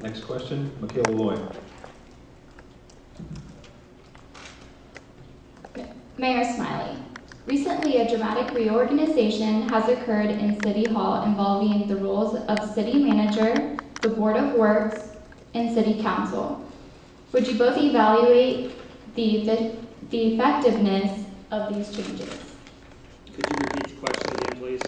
Next question, Michaela Loy. Mayor Smiley. Recently, a dramatic reorganization has occurred in City Hall involving the roles of City Manager, the Board of Works, and City Council. Would you both evaluate the effectiveness of these changes? Could you repeat the question again, please?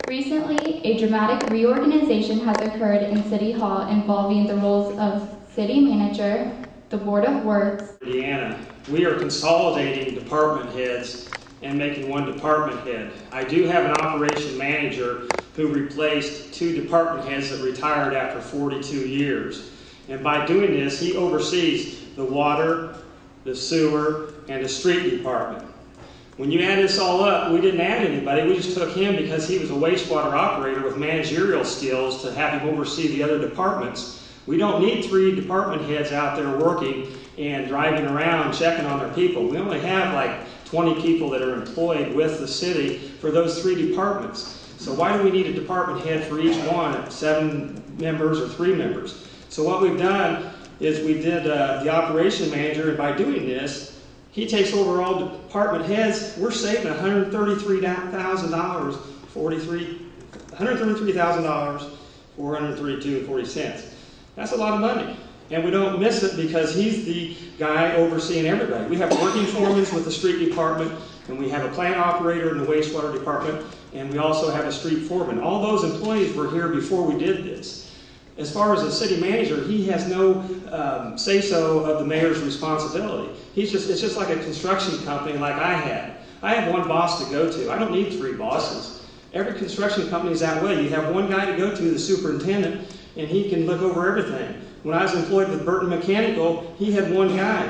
Recently, a dramatic reorganization has occurred in City Hall involving the roles of City Manager, the Board of Works. Indiana, we are consolidating department heads and making one department head. I do have an operation manager who replaced 2 department heads that retired after 42 years. And by doing this, he oversees the water, the sewer, and the street department. When you add this all up, we didn't add anybody. We just took him because he was a wastewater operator with managerial skills to have him oversee the other departments. We don't need 3 department heads out there working and driving around checking on their people. We only have like 20 people that are employed with the city for those 3 departments. So why do we need a department head for each one, 7 members or 3 members? So what we've done is we did the operation manager, and by doing this, he takes over all department heads. We're saving $133,000, $432.40. That's a lot of money. And we don't miss it because he's the guy overseeing everybody. We have working foremen with the street department, and we have a plant operator in the wastewater department, and we also have a street foreman. All those employees were here before we did this. As far as the city manager, he has no say-so of the mayor's responsibility. It's just like a construction company like I had. I have one boss to go to. I don't need 3 bosses. Every construction company is that way. You have one guy to go to, the superintendent, and he can look over everything. When I was employed with Burton Mechanical, he had one guy,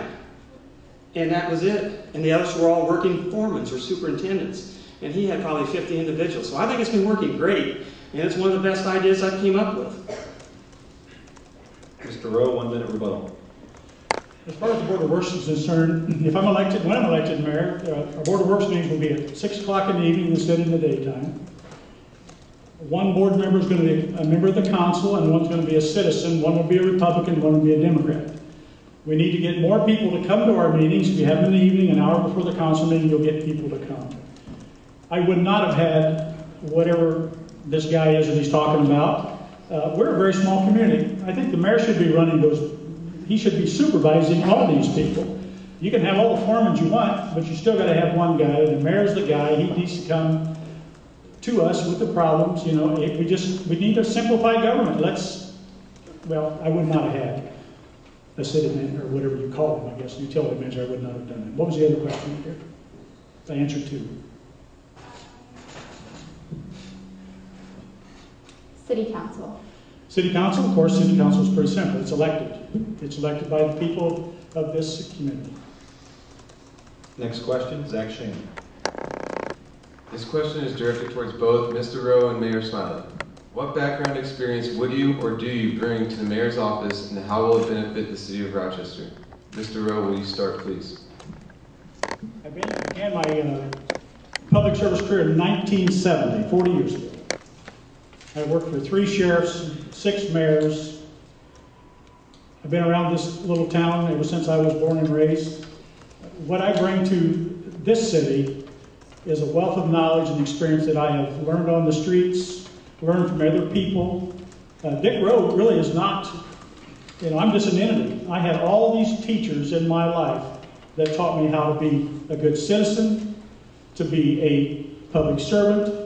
and that was it. And the others were all working foremen or superintendents. And he had probably 50 individuals. So I think it's been working great, and it's one of the best ideas I came up with. Mr. Rowe, 1 minute rebuttal. As far as the Board of Works is concerned, if I'm elected, when I'm elected mayor, our Board of Works meetings will be at 6 o'clock in the evening instead of in the daytime. 1 board member is going to be a member of the council, and 1's going to be a citizen. 1 will be a Republican, 1 will be a Democrat. We need to get more people to come to our meetings. If you have them in the evening, an hour before the council meeting, you'll get people to come. I would not have had whatever this guy is that he's talking about. We're a very small community. I think the mayor should be running those. He should be supervising all these people. You can have all the foremen you want, but you still got to have one guy. The mayor's the guy. He needs to come to us with the problems. You know, we need to simplify government. Well, I would not have had a city manager, or whatever you call him, I guess, utility manager. I would not have done that. What was the other question here? I answered 2. City Council. City Council, of course, City Council is pretty simple. It's elected. It's elected by the people of this community. Next question, Zach Shane. This question is directed towards both Mr. Rowe and Mayor Smiley. What background experience would you or do you bring to the mayor's office, and how will it benefit the city of Rochester? Mr. Rowe, will you start, please? I began my public service career in 1970, 40 years ago. I worked for 3 sheriffs, 6 mayors. I've been around this little town ever since I was born and raised. What I bring to this city is a wealth of knowledge and experience that I have learned on the streets, learned from other people. Dick Roe really is not, I'm just an entity. I had all these teachers in my life that taught me how to be a good citizen, to be a public servant,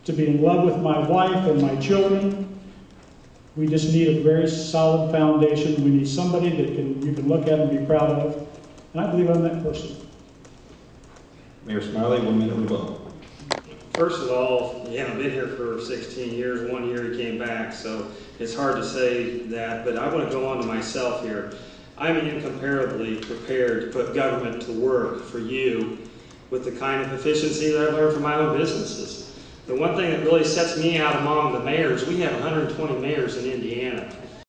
to be in love with my wife and my children. We just need a very solid foundation. We need somebody that you can look at and be proud of. And I believe I'm that person. Mayor Smiley, 1 minute rebuttal. First of all, I've been here for 16 years. 1 year he came back, so it's hard to say that. But I want to go on to myself here. I'm incomparably prepared to put government to work for you with the kind of efficiency that I've learned from my own businesses. The one thing that really sets me out among the mayors, we have 120 mayors in Indiana.